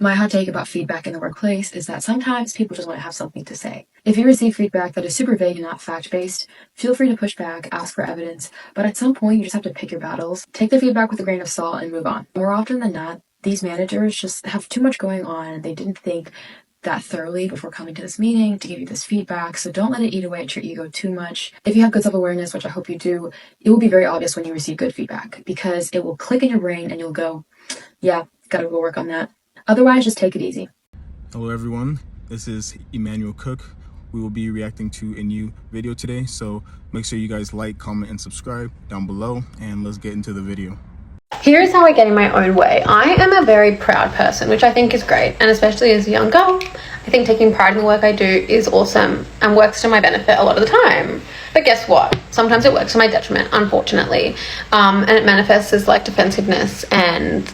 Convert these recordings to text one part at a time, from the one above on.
My hot take about feedback in the workplace is that sometimes people just want to have something to say. If you receive feedback that is super vague and not fact-based, feel free to push back, ask for evidence, but at some point you just have to pick your battles. Take the feedback with a grain of salt and move on. More often than not, these managers just have too much going on. They didn't think that thoroughly before coming to this meeting to give you this feedback, so don't let it eat away at your ego too much. If you have good self-awareness, which I hope you do, it will be very obvious when you receive good feedback because it will click in your brain and you'll go, yeah, gotta go work on that. Otherwise, just take it easy. Hello everyone, this is Emmanuel Cook. We will be reacting to a new video today, so make sure you guys like, comment, and subscribe down below, and let's get into the video. Here's how I get in my own way. I am a very proud person, which I think is great, and especially as a young girl, I think taking pride in the work I do is awesome and works to my benefit a lot of the time. But guess what? Sometimes it works to my detriment, unfortunately, and it manifests as like defensiveness and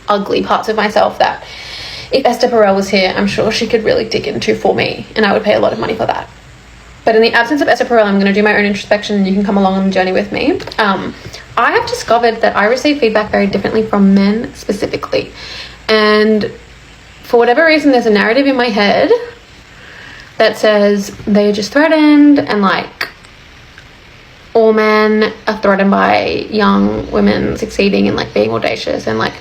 ugly parts of myself that if Esther Perel was here, I'm sure she could really dig into for me, and I would pay a lot of money for that. But in the absence of Esther Perel, I'm going to do my own introspection and you can come along on the journey with me. I have discovered that I receive feedback very differently from men specifically. And for whatever reason, there's a narrative in my head that says they're just threatened and like all men are threatened by young women succeeding and like being audacious, and like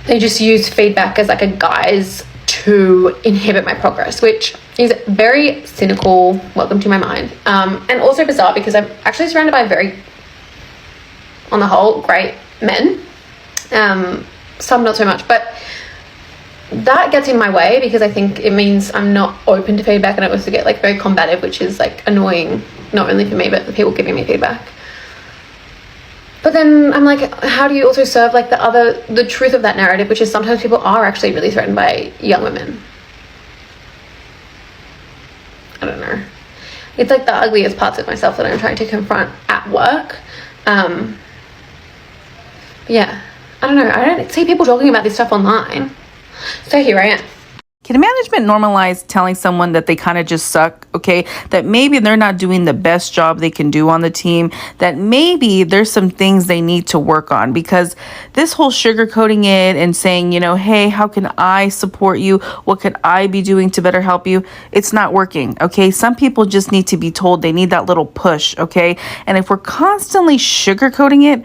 they just use feedback as like a guise to inhibit my progress, which is very cynical, welcome to my mind, and also bizarre because I'm actually surrounded by very, on the whole, great men, some not so much, but that gets in my way because I think it means I'm not open to feedback, and I also get like very combative, which is like annoying, not only for me but for people giving me feedback. But then I'm like, how do you also serve like the truth of that narrative, which is sometimes people are actually really threatened by young women? I don't know. It's like the ugliest parts of myself that I'm trying to confront at work. Yeah, I don't know. I don't see people talking about this stuff online. So here I am. Can management normalize telling someone that they kind of just suck, okay? That maybe they're not doing the best job they can do on the team, that maybe there's some things they need to work on, because this whole sugarcoating it and saying, you know, hey, how can I support you? What could I be doing to better help you? It's not working, okay? Some people just need to be told they need that little push, okay? And if we're constantly sugarcoating it,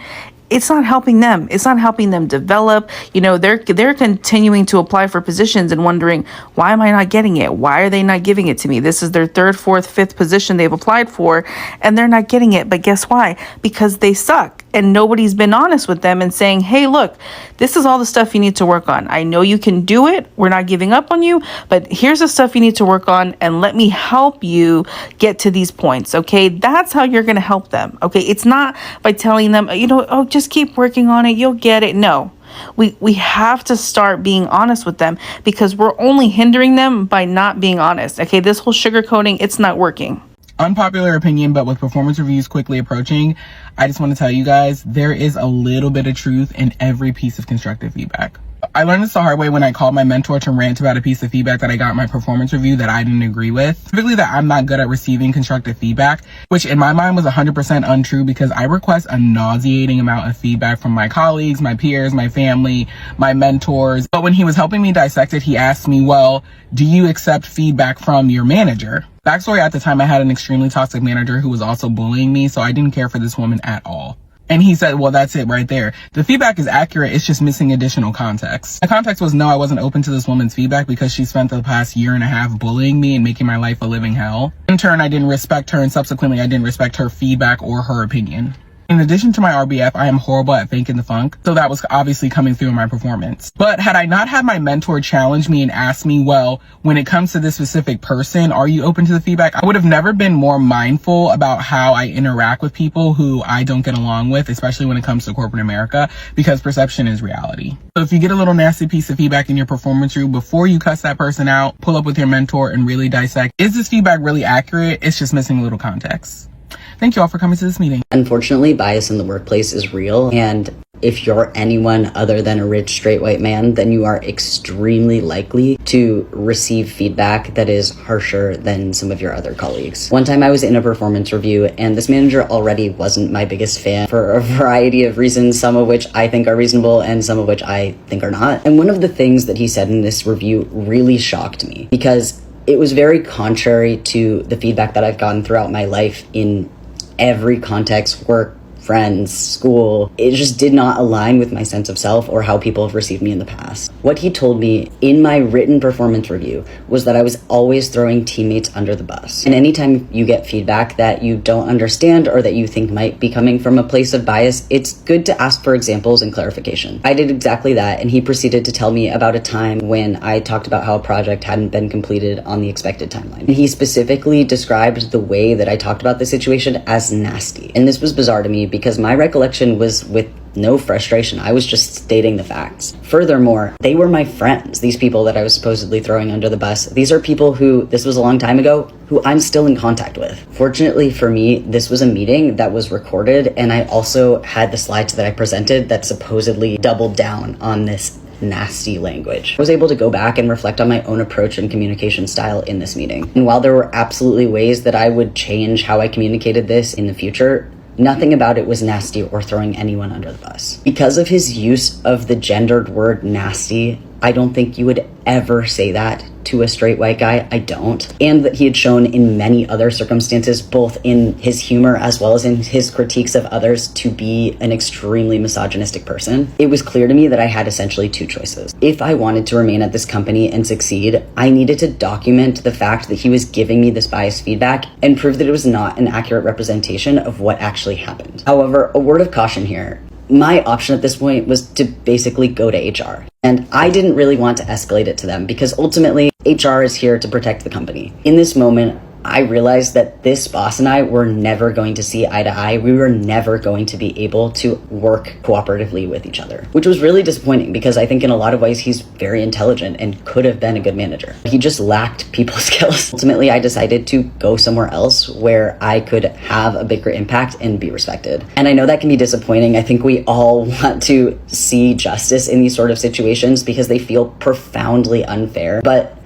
it's not helping them. It's not helping them develop. You know, they're continuing to apply for positions and wondering, why am I not getting it? Why are they not giving it to me? This is their third, fourth, fifth position they've applied for, and they're not getting it. But guess why? Because they suck. And nobody's been honest with them and saying, hey, look, this is all the stuff you need to work on. I know you can do it. We're not giving up on you, but here's the stuff you need to work on, and let me help you get to these points. Okay, that's how you're going to help them. Okay, it's not by telling them, you know, oh, just keep working on it, you'll get it. No. We have to start being honest with them, because we're only hindering them by not being honest. Okay, this whole sugarcoating, it's not working. Unpopular opinion, but with performance reviews quickly approaching, I just want to tell you guys, there is a little bit of truth in every piece of constructive feedback. I learned this the hard way when I called my mentor to rant about a piece of feedback that I got in my performance review that I didn't agree with. Specifically that I'm not good at receiving constructive feedback, which in my mind was 100% untrue, because I request a nauseating amount of feedback from my colleagues, my peers, my family, my mentors. But when he was helping me dissect it, he asked me, well, do you accept feedback from your manager? Backstory, at the time I had an extremely toxic manager who was also bullying me, so I didn't care for this woman at all. And he said, well, that's it right there. The feedback is accurate. It's just missing additional context. The context was, no, I wasn't open to this woman's feedback because she spent the past year and a half bullying me and making my life a living hell. In turn, I didn't respect her, and subsequently I didn't respect her feedback or her opinion. In addition to my RBF, I am horrible at faking the funk, so that was obviously coming through in my performance. But had I not had my mentor challenge me and ask me, well, when it comes to this specific person, are you open to the feedback? I would have never been more mindful about how I interact with people who I don't get along with, especially when it comes to corporate America, because perception is reality. So if you get a little nasty piece of feedback in your performance review, before you cuss that person out, pull up with your mentor and really dissect, is this feedback really accurate? It's just missing a little context. Thank you all for coming to this meeting. Unfortunately, bias in the workplace is real, and If you're anyone other than a rich straight white man, then you are extremely likely to receive feedback that is harsher than some of your other colleagues. One time I was in a performance review and this manager already wasn't my biggest fan for a variety of reasons, some of which I think are reasonable and some of which I think are not. And one of the things that he said in this review really shocked me because it was very contrary to the feedback that I've gotten throughout my life in every context, work, friends, school. It just did not align with my sense of self or how people have received me in the past. What he told me in my written performance review was that I was always throwing teammates under the bus. And anytime you get feedback that you don't understand or that you think might be coming from a place of bias, it's good to ask for examples and clarification. I did exactly that, and he proceeded to tell me about a time when I talked about how a project hadn't been completed on the expected timeline. And he specifically described the way that I talked about the situation as nasty. And this was bizarre to me because my recollection was with no frustration. I was just stating the facts. Furthermore, they were my friends, these people that I was supposedly throwing under the bus. These are people who, this was a long time ago, who I'm still in contact with. Fortunately for me, this was a meeting that was recorded, and I also had the slides that I presented that supposedly doubled down on this nasty language. I was able to go back and reflect on my own approach and communication style in this meeting. And while there were absolutely ways that I would change how I communicated this in the future, nothing about it was nasty or throwing anyone under the bus. Because of his use of the gendered word nasty, I don't think you would ever say that to a straight white guy. I don't. And that he had shown in many other circumstances, both in his humor as well as in his critiques of others, to be an extremely misogynistic person. It was clear to me that I had essentially two choices. If I wanted to remain at this company and succeed, I needed to document the fact that he was giving me this biased feedback and prove that it was not an accurate representation of what actually happened. However, a word of caution here. My option at this point was to basically go to HR. And I didn't really want to escalate it to them because ultimately HR is here to protect the company. In this moment, I realized that this boss and I were never going to see eye to eye. We were never going to be able to work cooperatively with each other, which was really disappointing because I think in a lot of ways he's very intelligent and could have been a good manager. He just lacked people skills. Ultimately, I decided to go somewhere else where I could have a bigger impact and be respected. And I know that can be disappointing. I think we all want to see justice in these sort of situations because they feel profoundly unfair, but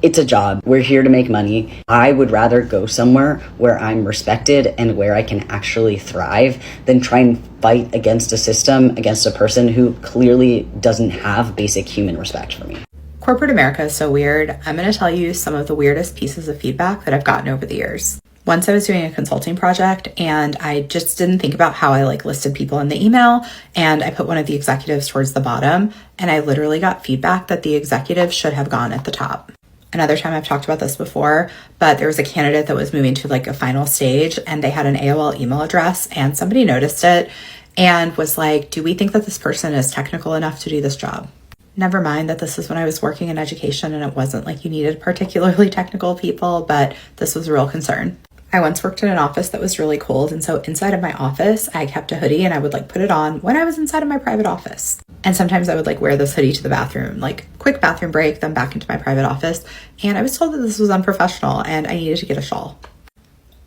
it's a job. We're here to make money. I would rather go somewhere where I'm respected and where I can actually thrive than try and fight against a system, against a person who clearly doesn't have basic human respect for me. Corporate America is so weird. I'm going to tell you some of the weirdest pieces of feedback that I've gotten over the years. Once I was doing a consulting project and I just didn't think about how I listed people in the email, and I put one of the executives towards the bottom, and I literally got feedback that the executive should have gone at the top. Another time, I've talked about this before, but there was a candidate that was moving to a final stage and they had an AOL email address and somebody noticed it and was like, do we think that this person is technical enough to do this job? Never mind that this is when I was working in education and it wasn't like you needed particularly technical people, but this was a real concern. I once worked in an office that was really cold, and so inside of my office, I kept a hoodie and I would put it on when I was inside of my private office. And sometimes I would wear this hoodie to the bathroom, quick bathroom break, then back into my private office. And I was told that this was unprofessional and I needed to get a shawl.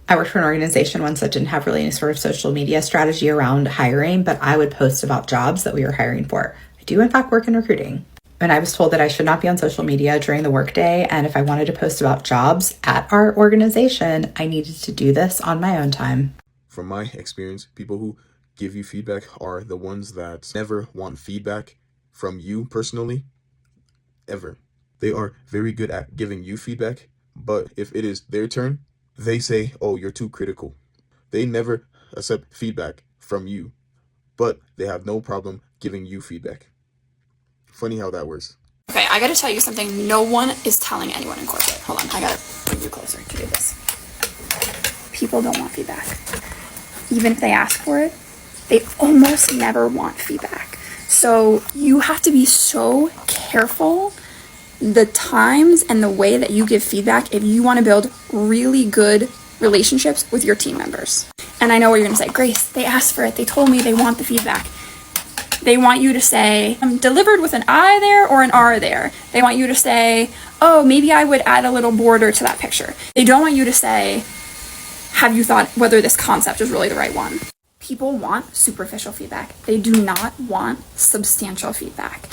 I worked for an organization once that didn't have really any sort of social media strategy around hiring, but I would post about jobs that we were hiring for. I do in fact work in recruiting. And I was told that I should not be on social media during the workday. And if I wanted to post about jobs at our organization, I needed to do this on my own time. From my experience, people who give you feedback are the ones that never want feedback from you personally, ever. They are very good at giving you feedback, but if it is their turn, they say, oh, you're too critical. They never accept feedback from you, but they have no problem giving you feedback. Funny how that works. Okay, I gotta tell you something no one is telling anyone in corporate. Hold on, I gotta bring you closer to do this. People don't want feedback. Even if they ask for it, they almost never want feedback. So you have to be so careful the times and the way that you give feedback if you want to build really good relationships with your team members. And I know what you're gonna say, Grace, they asked for it, they told me they want the feedback. They want you to say, I'm delivered with an I there or an R there. They want you to say, oh, maybe I would add a little border to that picture. They don't want you to say, have you thought whether this concept is really the right one? People want superficial feedback. They do not want substantial feedback.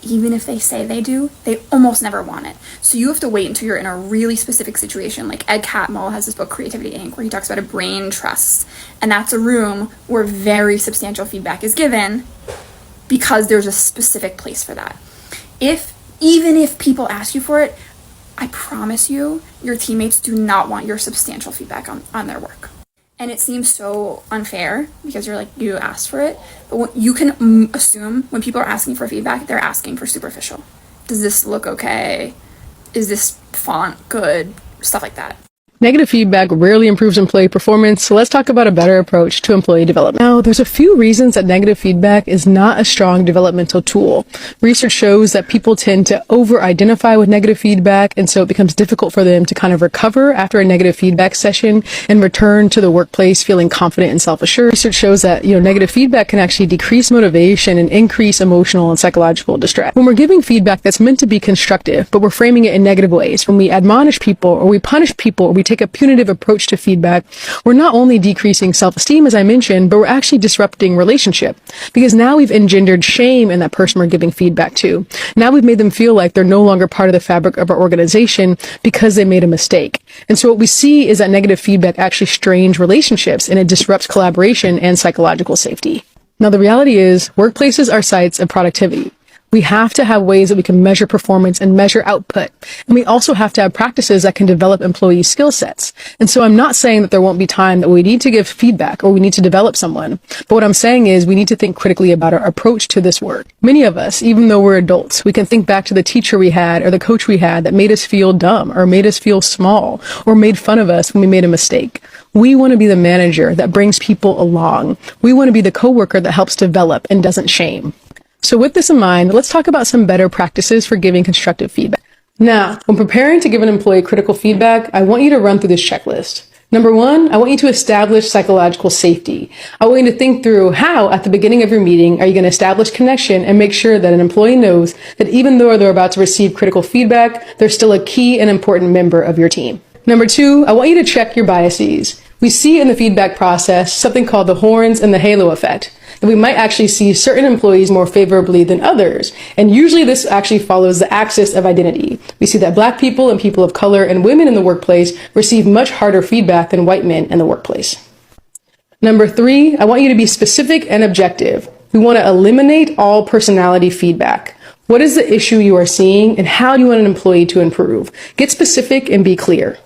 Even if they say they do, they almost never want it. So you have to wait until you're in a really specific situation. Like Ed Catmull has this book, Creativity Inc., where he talks about a brain trust. And that's a room where very substantial feedback is given because there's a specific place for that. Even if people ask you for it, I promise you, your teammates do not want your substantial feedback on their work. And it seems so unfair because you're like, you asked for it. But you can assume when people are asking for feedback, they're asking for superficial. Does this look okay? Is this font good? Stuff like that. Negative feedback rarely improves employee performance, so let's talk about a better approach to employee development. Now, there's a few reasons that negative feedback is not a strong developmental tool. Research shows that people tend to over-identify with negative feedback, and so it becomes difficult for them to kind of recover after a negative feedback session and return to the workplace feeling confident and self-assured. Research shows that, negative feedback can actually decrease motivation and increase emotional and psychological distress. When we're giving feedback that's meant to be constructive, but we're framing it in negative ways, when we admonish people or we punish people or we take a punitive approach to feedback, we're not only decreasing self-esteem, as I mentioned, but we're actually disrupting relationship because now we've engendered shame in that person we're giving feedback to. Now we've made them feel like they're no longer part of the fabric of our organization because they made a mistake. And so what we see is that negative feedback actually strains relationships and it disrupts collaboration and psychological safety. Now, the reality is workplaces are sites of productivity. We have to have ways that we can measure performance and measure output. And we also have to have practices that can develop employee skill sets. And so I'm not saying that there won't be time that we need to give feedback or we need to develop someone. But what I'm saying is we need to think critically about our approach to this work. Many of us, even though we're adults, we can think back to the teacher we had or the coach we had that made us feel dumb or made us feel small or made fun of us when we made a mistake. We want to be the manager that brings people along. We want to be the coworker that helps develop and doesn't shame. So with this in mind, let's talk about some better practices for giving constructive feedback. Now, when preparing to give an employee critical feedback, I want you to run through this checklist. Number one, I want you to establish psychological safety. I want you to think through how, at the beginning of your meeting, are you going to establish connection and make sure that an employee knows that even though they're about to receive critical feedback, they're still a key and important member of your team. Number two, I want you to check your biases. We see in the feedback process something called the horns and the halo effect. And we might actually see certain employees more favorably than others. And usually this actually follows the axis of identity. We see that Black people and people of color and women in the workplace receive much harder feedback than white men in the workplace. Number three, I want you to be specific and objective. We want to eliminate all personality feedback. What is the issue you are seeing and how do you want an employee to improve? Get specific and be clear.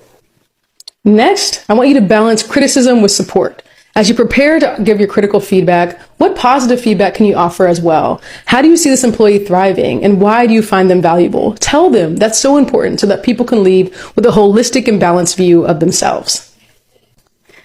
Next, I want you to balance criticism with support. As you prepare to give your critical feedback, what positive feedback can you offer as well? How do you see this employee thriving and why do you find them valuable? Tell them. That's so important so that people can leave with a holistic and balanced view of themselves.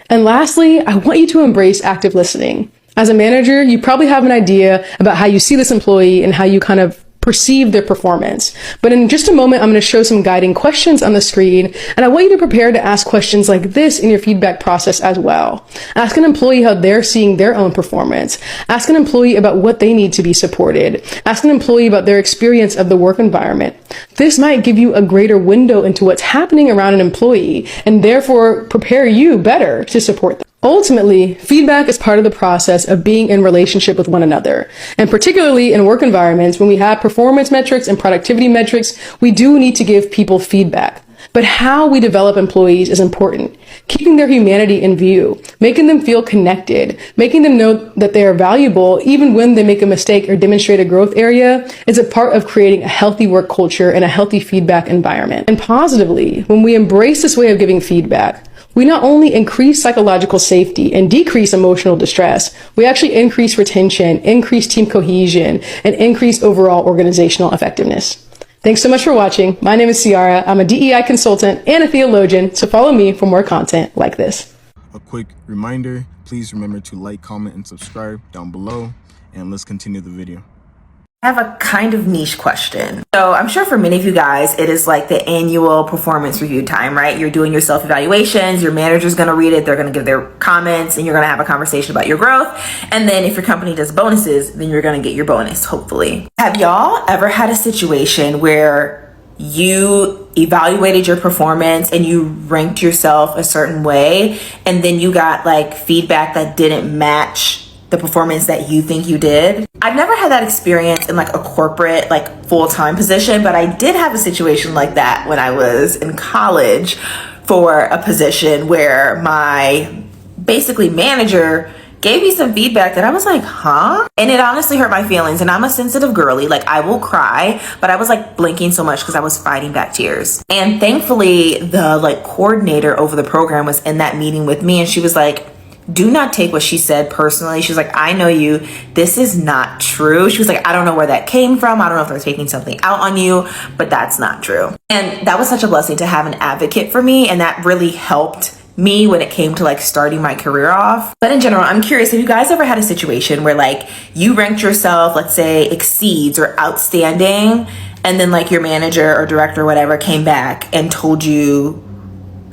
And lastly, I want you to embrace active listening. As a manager, you probably have an idea about how you see this employee and how you kind of perceive their performance. But in just a moment, I'm going to show some guiding questions on the screen, and I want you to prepare to ask questions like this in your feedback process as well. Ask an employee how they're seeing their own performance. Ask an employee about what they need to be supported. Ask an employee about their experience of the work environment. This might give you a greater window into what's happening around an employee, and therefore prepare you better to support them. Ultimately, feedback is part of the process of being in relationship with one another. And particularly in work environments, when we have performance metrics and productivity metrics, we do need to give people feedback. But how we develop employees is important. Keeping their humanity in view, making them feel connected, making them know that they are valuable even when they make a mistake or demonstrate a growth area is a part of creating a healthy work culture and a healthy feedback environment. And positively, when we embrace this way of giving feedback, we not only increase psychological safety and decrease emotional distress, we actually increase retention, increase team cohesion, and increase overall organizational effectiveness. Thanks so much for watching. My name is Ciara. I'm a DEI consultant and a theologian, so follow me for more content like this. A quick reminder, please remember to like, comment, and subscribe down below, and let's continue the video. I have a kind of niche question. So I'm sure for many of you guys, it is like the annual performance review time, right? You're doing your self-evaluations, your manager's gonna read it, they're gonna give their comments, and you're gonna have a conversation about your growth. And then if your company does bonuses, then you're gonna get your bonus, hopefully. Have y'all ever had a situation where you evaluated your performance and you ranked yourself a certain way, and then you got like feedback that didn't match the performance that you think you did. I've never had that experience in like a corporate, like full-time position, but I did have a situation like that when I was in college for a position where my basically manager gave me some feedback that I was like, huh? And it honestly hurt my feelings. And I'm a sensitive girly, like I will cry, but I was like blinking so much because I was fighting back tears. And thankfully the like coordinator over the program was in that meeting with me, and she was like, do not take what she said personally. She was like, I know you, this is not true. She was like, I don't know where that came from. I don't know if they're taking something out on you, but that's not true. And that was such a blessing to have an advocate for me. And that really helped me when it came to like starting my career off. But in general, I'm curious, have you guys ever had a situation where like you ranked yourself, let's say exceeds or outstanding, and then like your manager or director or whatever came back and told you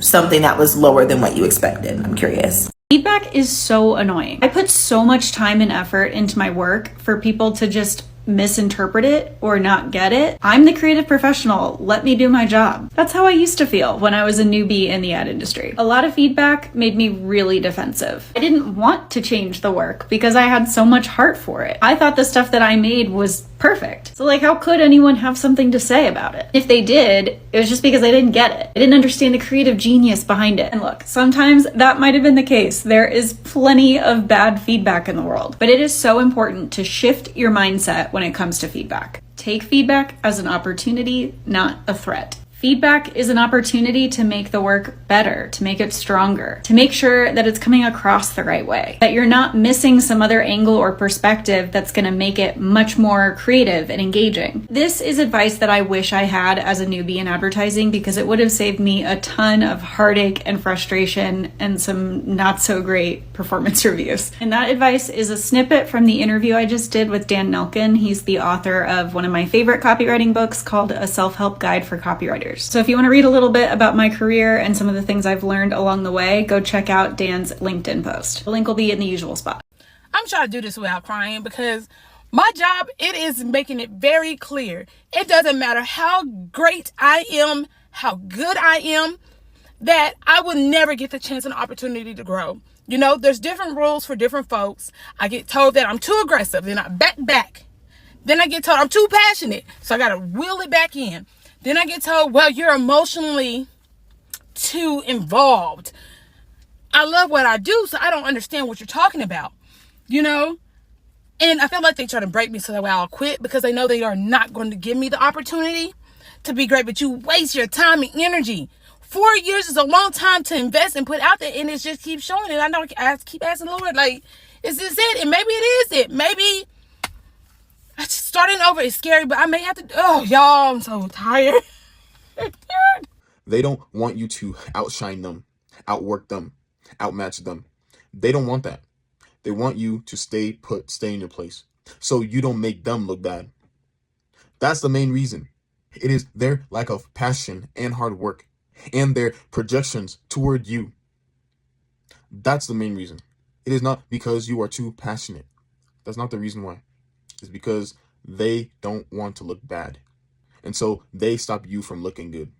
something that was lower than what you expected? I'm curious. Feedback is so annoying. I put so much time and effort into my work for people to just misinterpret it or not get it. I'm the creative professional. Let me do my job. That's how I used to feel when I was a newbie in the ad industry. A lot of feedback made me really defensive. I didn't want to change the work because I had so much heart for it. I thought the stuff that I made was perfect. So like, how could anyone have something to say about it? If they did, it was just because they didn't get it. I didn't understand the creative genius behind it. And look, sometimes that might have been the case. There is plenty of bad feedback in the world, but it is so important to shift your mindset when it comes to feedback. Take feedback as an opportunity, not a threat. Feedback is an opportunity to make the work better, to make it stronger, to make sure that it's coming across the right way, that you're not missing some other angle or perspective that's going to make it much more creative and engaging. This is advice that I wish I had as a newbie in advertising, because it would have saved me a ton of heartache and frustration and some not so great performance reviews. And that advice is a snippet from the interview I just did with Dan Nelken. He's the author of one of my favorite copywriting books called A Self-Help Guide for Copywriters. So if you want to read a little bit about my career and some of the things I've learned along the way, go check out Dan's LinkedIn post. The link will be in the usual spot. I'm trying to do this without crying because my job, it is making it very clear. It doesn't matter how great I am, how good I am, that I will never get the chance and opportunity to grow. You know, there's different rules for different folks. I get told that I'm too aggressive, then I back. Then I get told I'm too passionate, so I got to wheel it back in. Then I get told, well, you're emotionally too involved. I love what I do, so I don't understand what you're talking about, you know? And I feel like they try to break me so that way I'll quit, because they know they are not going to give me the opportunity to be great. But you waste your time and energy. 4 years is a long time to invest and put out there, and it just keeps showing it. I keep asking the Lord, like, is this it? And maybe it is it. Maybe starting over is scary, but I may have to. Oh, y'all, I'm so tired. They don't want you to outshine them, outwork them, outmatch them. They don't want that. They want you to stay put, stay in your place, so you don't make them look bad. That's the main reason. It is their lack of passion and hard work and their projections toward you. That's the main reason. It is not because you are too passionate. That's not the reason why. It's because they don't want to look bad. And so they stop you from looking good.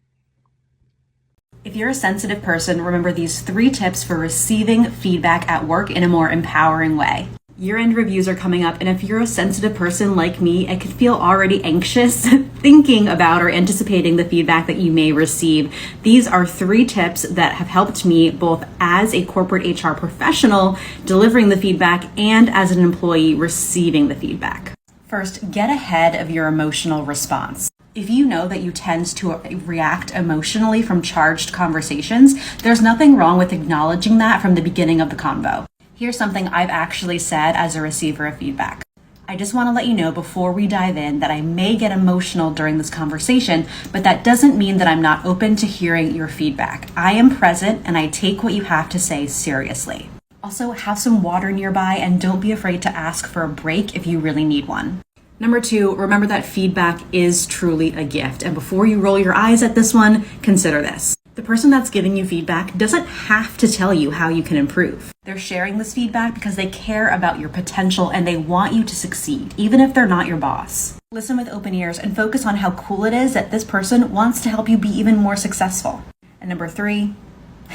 If you're a sensitive person, remember these 3 tips for receiving feedback at work in a more empowering way. Year-end reviews are coming up, and if you're a sensitive person like me, I could feel already anxious thinking about or anticipating the feedback that you may receive. These are 3 tips that have helped me both as a corporate HR professional delivering the feedback and as an employee receiving the feedback. First, get ahead of your emotional response. If you know that you tend to react emotionally from charged conversations, there's nothing wrong with acknowledging that from the beginning of the convo. Here's something I've actually said as a receiver of feedback. I just want to let you know before we dive in that I may get emotional during this conversation, but that doesn't mean that I'm not open to hearing your feedback. I am present and I take what you have to say seriously. Also, have some water nearby and don't be afraid to ask for a break if you really need one. Number 2, remember that feedback is truly a gift. And before you roll your eyes at this one, consider this. The person that's giving you feedback doesn't have to tell you how you can improve. They're sharing this feedback because they care about your potential and they want you to succeed, even if they're not your boss. Listen with open ears and focus on how cool it is that this person wants to help you be even more successful. And number 3,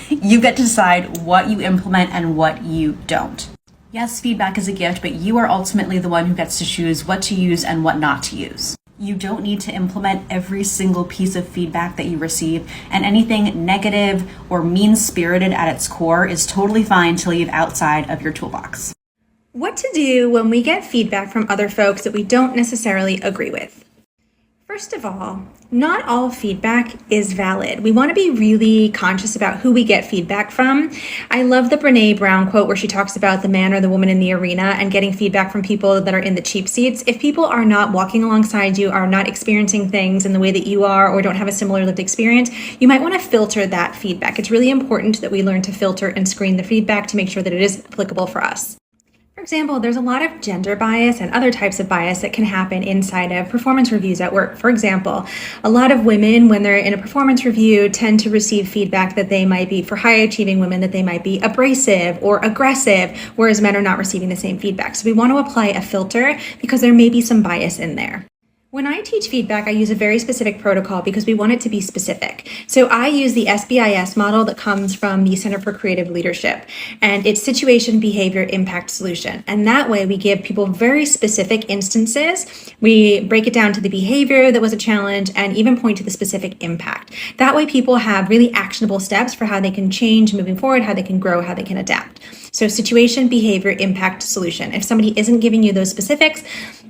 you get to decide what you implement and what you don't. Yes, feedback is a gift, but you are ultimately the one who gets to choose what to use and what not to use. You don't need to implement every single piece of feedback that you receive, and anything negative or mean-spirited at its core is totally fine to leave outside of your toolbox. What to do when we get feedback from other folks that we don't necessarily agree with? First of all, not all feedback is valid. We want to be really conscious about who we get feedback from. I love the Brené Brown quote where she talks about the man or the woman in the arena and getting feedback from people that are in the cheap seats. If people are not walking alongside you, are not experiencing things in the way that you are, or don't have a similar lived experience, you might want to filter that feedback. It's really important that we learn to filter and screen the feedback to make sure that it is applicable for us. For example, there's a lot of gender bias and other types of bias that can happen inside of performance reviews at work. For example, a lot of women, when they're in a performance review, tend to receive feedback that they might be, for high achieving women, that they might be abrasive or aggressive, whereas men are not receiving the same feedback. So we want to apply a filter because there may be some bias in there. When I teach feedback, I use a very specific protocol because we want it to be specific. So I use the SBIS model that comes from the Center for Creative Leadership, and it's situation, behavior, impact, solution. And that way we give people very specific instances. We break it down to the behavior that was a challenge and even point to the specific impact. That way people have really actionable steps for how they can change moving forward, how they can grow, how they can adapt. So situation, behavior, impact, solution. If somebody isn't giving you those specifics,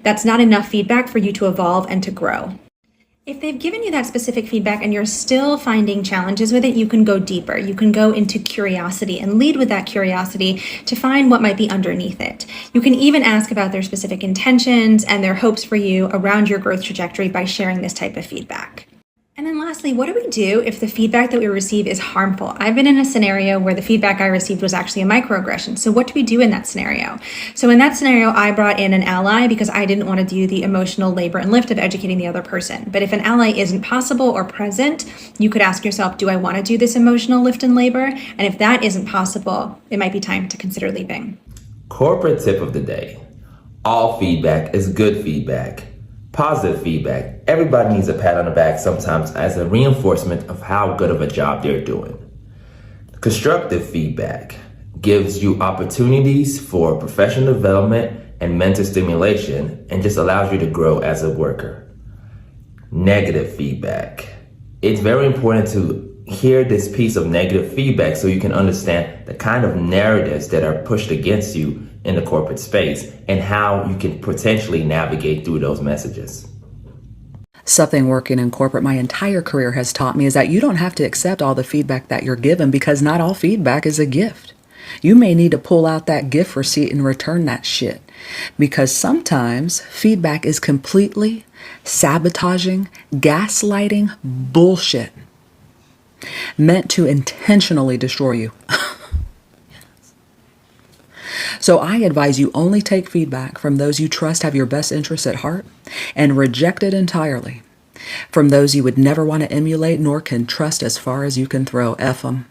that's not enough feedback for you to evolve and to grow. If they've given you that specific feedback and you're still finding challenges with it, you can go deeper. You can go into curiosity and lead with that curiosity to find what might be underneath it. You can even ask about their specific intentions and their hopes for you around your growth trajectory by sharing this type of feedback. And then lastly, what do we do if the feedback that we receive is harmful? I've been in a scenario where the feedback I received was actually a microaggression. So what do we do in that scenario? So in that scenario, I brought in an ally because I didn't want to do the emotional labor and lift of educating the other person. But if an ally isn't possible or present, you could ask yourself, do I want to do this emotional lift and labor? And if that isn't possible, it might be time to consider leaving. Corporate tip of the day. All feedback is good feedback. Positive feedback. Everybody needs a pat on the back sometimes as a reinforcement of how good of a job they're doing. Constructive feedback gives you opportunities for professional development and mental stimulation and just allows you to grow as a worker. Negative feedback. It's very important to hear this piece of negative feedback so you can understand the kind of narratives that are pushed against you in the corporate space and how you can potentially navigate through those messages. Something working in corporate my entire career has taught me is that you don't have to accept all the feedback that you're given because not all feedback is a gift. You may need to pull out that gift receipt and return that shit because sometimes feedback is completely sabotaging, gaslighting bullshit meant to intentionally destroy you. So I advise you only take feedback from those you trust have your best interests at heart and reject it entirely from those you would never want to emulate nor can trust as far as you can throw. F them.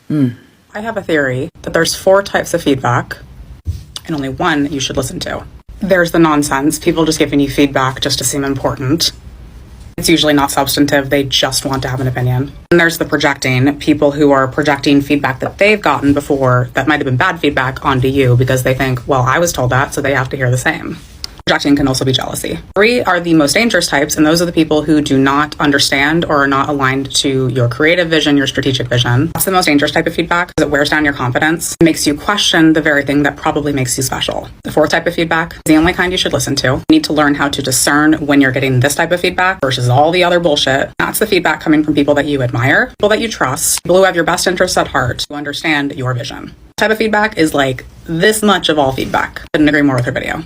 I have a theory that there's 4 types of feedback and only one you should listen to. There's the nonsense, people just giving you feedback just to seem important. It's usually not substantive, they just want to have an opinion. And there's the projecting, people who are projecting feedback that they've gotten before that might have been bad feedback onto you because they think, well, I was told that, so they have to hear the same. Projecting can also be jealousy. 3 are the most dangerous types, and those are the people who do not understand or are not aligned to your creative vision, your strategic vision. That's the most dangerous type of feedback because it wears down your confidence. It makes you question the very thing that probably makes you special. The 4th type of feedback is the only kind you should listen to. You need to learn how to discern when you're getting this type of feedback versus all the other bullshit. That's the feedback coming from people that you admire, people that you trust, people who have your best interests at heart, who understand your vision. This type of feedback is like this much of all feedback. Couldn't agree more with her video.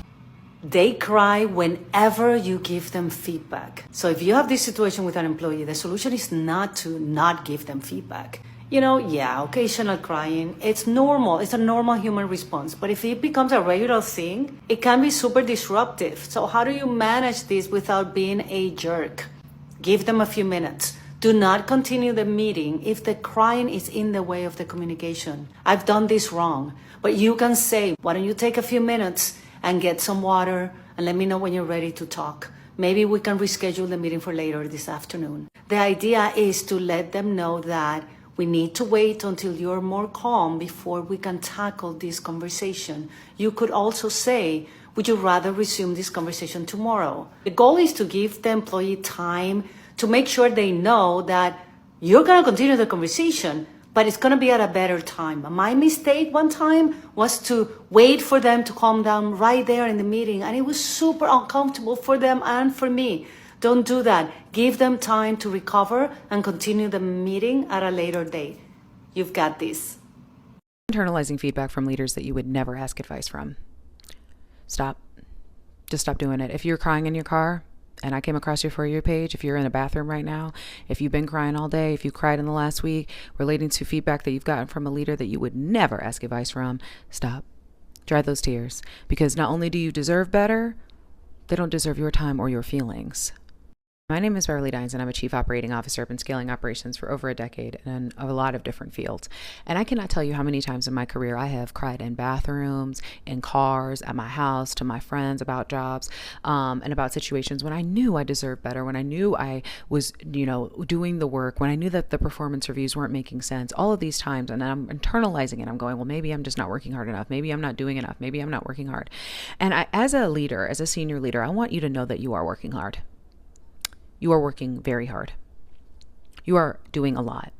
They cry whenever you give them feedback. So if you have this situation with an employee, the solution is not to not give them feedback. You know, yeah, occasional crying, it's normal. It's a normal human response. But if it becomes a regular thing, it can be super disruptive. So how do you manage this without being a jerk? Give them a few minutes. Do not continue the meeting if the crying is in the way of the communication. I've done this wrong, but you can say, why don't you take a few minutes and get some water and let me know when you're ready to talk. Maybe we can reschedule the meeting for later this afternoon. The idea is to let them know that we need to wait until you're more calm before we can tackle this conversation. You could also say, would you rather resume this conversation tomorrow? The goal is to give the employee time to make sure they know that you're going to continue the conversation, but it's going to be at a better time. My mistake one time was to wait for them to calm down right there in the meeting, and it was super uncomfortable for them and for me. Don't do that. Give them time to recover and continue the meeting at a later date. You've got this. Internalizing feedback from leaders that you would never ask advice from. Stop. Just stop doing it. If you're crying in your car and I came across your For You page, if you're in a bathroom right now, if you've been crying all day, if you cried in the last week relating to feedback that you've gotten from a leader that you would never ask advice from, stop. Dry those tears. Because not only do you deserve better, they don't deserve your time or your feelings. My name is Beverly Dines, and I'm a Chief Operating Officer. I've been scaling operations for over a decade in a lot of different fields. And I cannot tell you how many times in my career I have cried in bathrooms, in cars, at my house, to my friends about jobs, and about situations when I knew I deserved better, when I knew I was, doing the work, when I knew that the performance reviews weren't making sense, all of these times. And I'm internalizing it. I'm going, well, maybe I'm just not working hard enough. Maybe I'm not doing enough. Maybe I'm not working hard. And as a leader, as a senior leader, I want you to know that you are working hard. You are working very hard. You are doing a lot.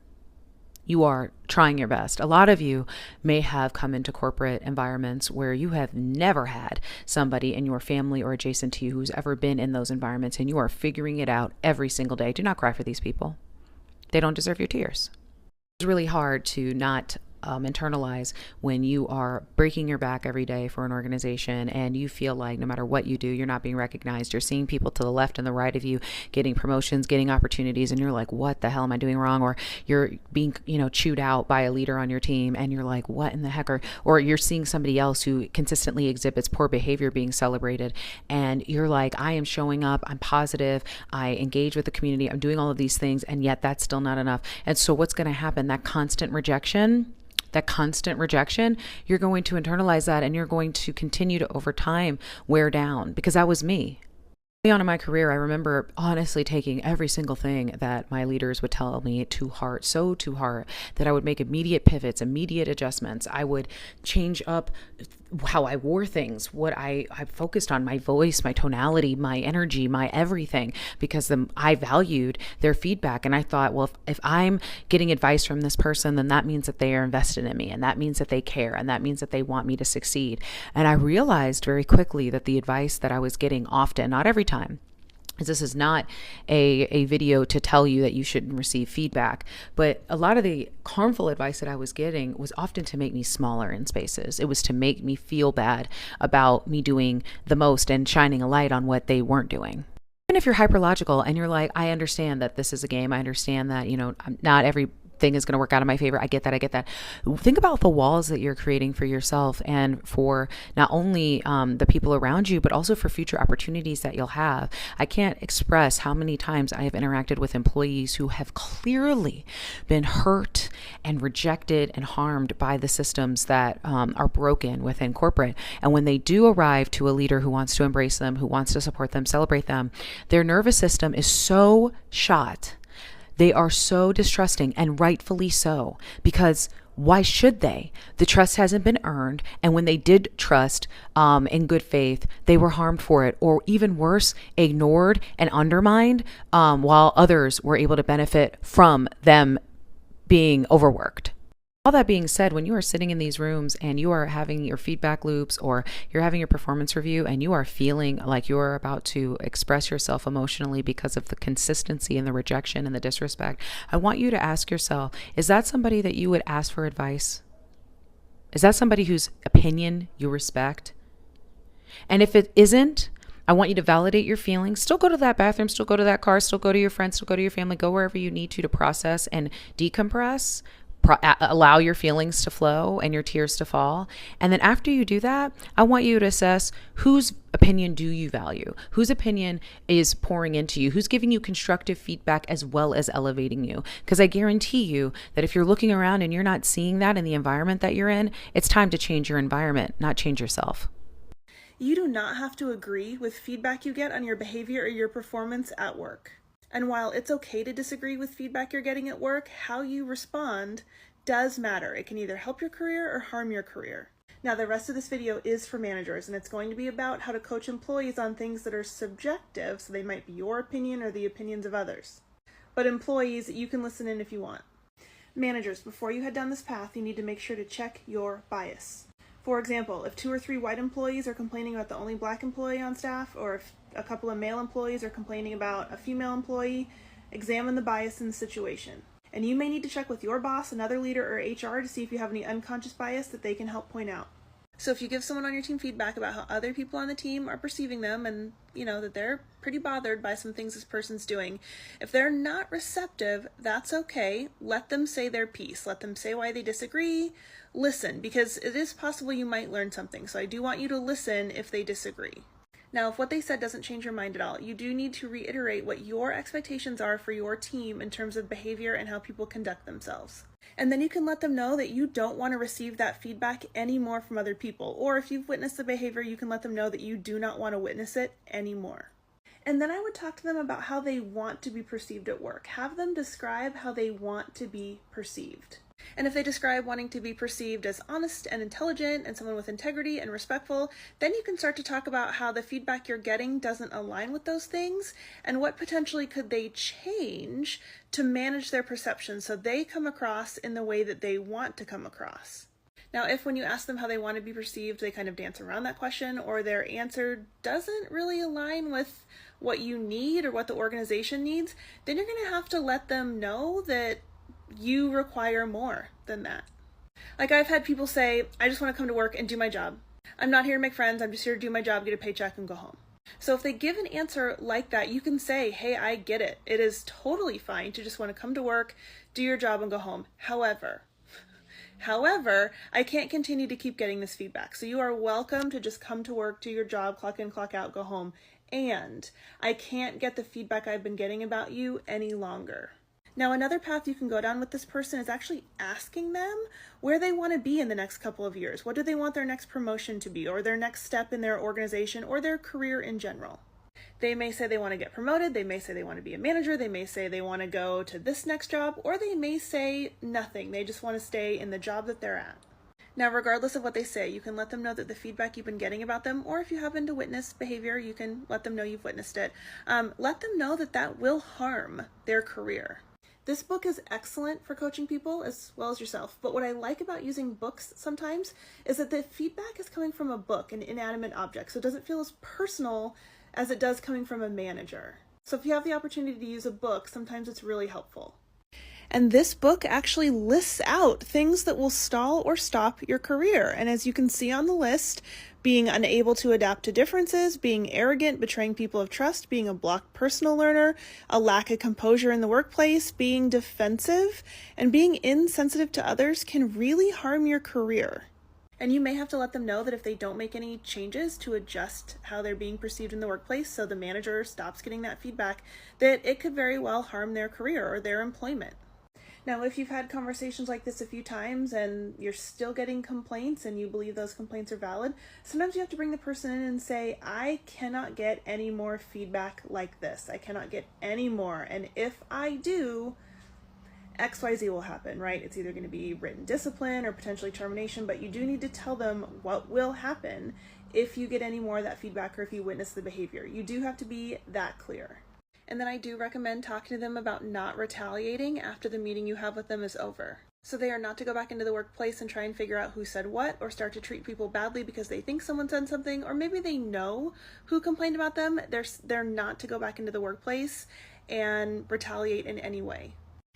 You are trying your best. A lot of you may have come into corporate environments where you have never had somebody in your family or adjacent to you who's ever been in those environments, and you are figuring it out every single day. Do not cry for these people. They don't deserve your tears. It's really hard to not internalize when you are breaking your back every day for an organization and you feel like no matter what you do, you're not being recognized. You're seeing people to the left and the right of you getting promotions, getting opportunities, and you're like, what the hell am I doing wrong? Or you're being, chewed out by a leader on your team and you're like, what in the heck? Or you're seeing somebody else who consistently exhibits poor behavior being celebrated, and you're like, I am showing up, I'm positive, I engage with the community, I'm doing all of these things, and yet that's still not enough. And so what's going to happen? That constant rejection, you're going to internalize that, and you're going to continue to over time wear down, because that was me. Early on in my career, I remember honestly taking every single thing that my leaders would tell me to heart, so to heart, that I would make immediate pivots, immediate adjustments. I would change up how I wore things, what I focused on, my voice, my tonality, my energy, my everything, because I valued their feedback. And I thought, well, if I'm getting advice from this person, then that means that they are invested in me, and that means that they care, and that means that they want me to succeed. And I realized very quickly that the advice that I was getting often, not every time, this is not a video to tell you that you shouldn't receive feedback, but a lot of the harmful advice that I was getting was often to make me smaller in spaces. It was to make me feel bad about me doing the most and shining a light on what they weren't doing. Even if you're hyperlogical and you're like, I understand that this is a game. I understand that, not every thing is going to work out in my favor. I get that. Think about the walls that you're creating for yourself and for not only the people around you, but also for future opportunities that you'll have. I can't express how many times I have interacted with employees who have clearly been hurt and rejected and harmed by the systems that are broken within corporate. And when they do arrive to a leader who wants to embrace them, who wants to support them, celebrate them, their nervous system is so shot. They are so distrusting, and rightfully so, because why should they? The trust hasn't been earned. And when they did trust in good faith, they were harmed for it, or even worse, ignored and undermined, while others were able to benefit from them being overworked. All that being said, when you are sitting in these rooms and you are having your feedback loops, or you're having your performance review, and you are feeling like you're about to express yourself emotionally because of the consistency and the rejection and the disrespect, I want you to ask yourself, is that somebody that you would ask for advice? Is that somebody whose opinion you respect? And if it isn't, I want you to validate your feelings. Still go to that bathroom, still go to that car, still go to your friends, still go to your family, go wherever you need to process and decompress. allow your feelings to flow and your tears to fall. And then after you do that, I want you to assess whose opinion do you value? Whose opinion is pouring into you? Who's giving you constructive feedback as well as elevating you? Because I guarantee you that if you're looking around and you're not seeing that in the environment that you're in, it's time to change your environment, not change yourself. You do not have to agree with feedback you get on your behavior or your performance at work. And while it's okay to disagree with feedback you're getting at work, how you respond does matter. It can either help your career or harm your career. Now, the rest of this video is for managers, and it's going to be about how to coach employees on things that are subjective, so they might be your opinion or the opinions of others. But employees, you can listen in if you want. Managers, before you head down this path, you need to make sure to check your bias. For example, if 2 or 3 white employees are complaining about the only black employee on staff, or if a couple of male employees are complaining about a female employee, examine the bias in the situation. And you may need to check with your boss, another leader, or HR to see if you have any unconscious bias that they can help point out. So if you give someone on your team feedback about how other people on the team are perceiving them and, that they're pretty bothered by some things this person's doing, if they're not receptive, that's okay. Let them say their piece. Let them say why they disagree. Listen, because it is possible you might learn something. So I do want you to listen if they disagree. Now, if what they said doesn't change your mind at all, you do need to reiterate what your expectations are for your team in terms of behavior and how people conduct themselves. And then you can let them know that you don't want to receive that feedback anymore from other people. Or if you've witnessed the behavior, you can let them know that you do not want to witness it anymore. And then I would talk to them about how they want to be perceived at work. Have them describe how they want to be perceived. And if they describe wanting to be perceived as honest and intelligent and someone with integrity and respectful, then you can start to talk about how the feedback you're getting doesn't align with those things and what potentially could they change to manage their perception so they come across in the way that they want to come across. Now, if when you ask them how they want to be perceived, they kind of dance around that question or their answer doesn't really align with what you need or what the organization needs, then you're going to have to let them know that you require more than that. Like I've had people say, I just want to come to work and do my job. I'm not here to make friends. I'm just here to do my job, get a paycheck, and go home. So if they give an answer like that, you can say, hey, I get it. It is totally fine to just want to come to work, do your job, and go home. However, I can't continue to keep getting this feedback. So you are welcome to just come to work, do your job, clock in, clock out, go home. And I can't get the feedback I've been getting about you any longer. Now, another path you can go down with this person is actually asking them where they want to be in the next couple of years. What do they want their next promotion to be, or their next step in their organization, or their career in general? They may say they want to get promoted. They may say they want to be a manager. They may say they want to go to this next job, or they may say nothing. They just want to stay in the job that they're at. Now, regardless of what they say, you can let them know that the feedback you've been getting about them, or if you happen to witness behavior, you can let them know you've witnessed it. Let them know that that will harm their career. This book is excellent for coaching people as well as yourself, but what I like about using books sometimes is that the feedback is coming from a book, an inanimate object, so it doesn't feel as personal as it does coming from a manager. So if you have the opportunity to use a book, sometimes it's really helpful. And this book actually lists out things that will stall or stop your career. And as you can see on the list, being unable to adapt to differences, being arrogant, betraying people of trust, being a blocked personal learner, a lack of composure in the workplace, being defensive, and being insensitive to others can really harm your career. And you may have to let them know that if they don't make any changes to adjust how they're being perceived in the workplace so the manager stops getting that feedback, that it could very well harm their career or their employment. Now, if you've had conversations like this a few times and you're still getting complaints and you believe those complaints are valid, sometimes you have to bring the person in and say, I cannot get any more feedback like this. I cannot get any more. And if I do, XYZ will happen, right? It's either going to be written discipline or potentially termination, but you do need to tell them what will happen if you get any more of that feedback or if you witness the behavior. You do have to be that clear. And then I do recommend talking to them about not retaliating after the meeting you have with them is over. So they are not to go back into the workplace and try and figure out who said what or start to treat people badly because they think someone said something, or maybe they know who complained about them. They're not to go back into the workplace and retaliate in any way.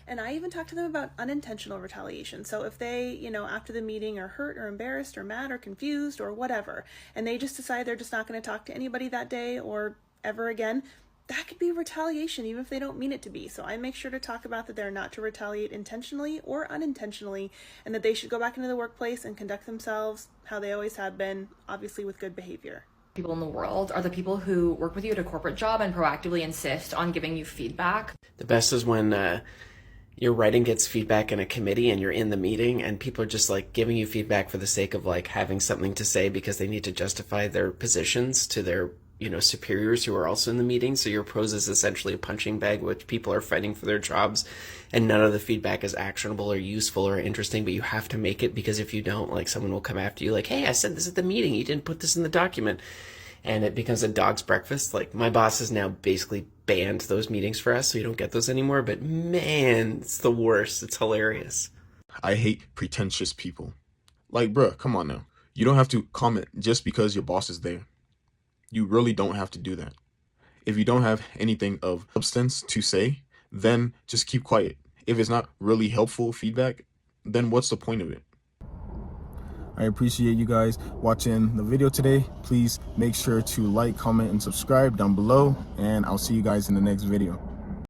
And I even talk to them about unintentional retaliation. So if they, after the meeting are hurt or embarrassed or mad or confused or whatever, and they just decide they're just not going to talk to anybody that day or ever again, that could be retaliation even if they don't mean it to be. So I make sure to talk about that they're not to retaliate intentionally or unintentionally, and that they should go back into the workplace and conduct themselves how they always have been, obviously with good behavior. People in the world are the people who work with you at a corporate job and proactively insist on giving you feedback. The best is when your writing gets feedback in a committee and you're in the meeting and people are just like giving you feedback for the sake of like having something to say because they need to justify their positions to their superiors who are also in the meeting. So your prose is essentially a punching bag which people are fighting for their jobs, and none of the feedback is actionable or useful or interesting, but you have to make it because if you don't, like, someone will come after you like, hey, I said this at the meeting, you didn't put this in the document, and it becomes a dog's breakfast. Like, my boss has now basically banned those meetings for us, so you don't get those anymore, but man, it's the worst. It's hilarious. I hate pretentious people. Like, bruh, come on now. You don't have to comment just because your boss is there. You really don't have to do that. If you don't have anything of substance to say, then just keep quiet. If it's not really helpful feedback, then what's the point of it? I appreciate you guys watching the video today. Please make sure to like, comment, and subscribe down below, and I'll see you guys in the next video.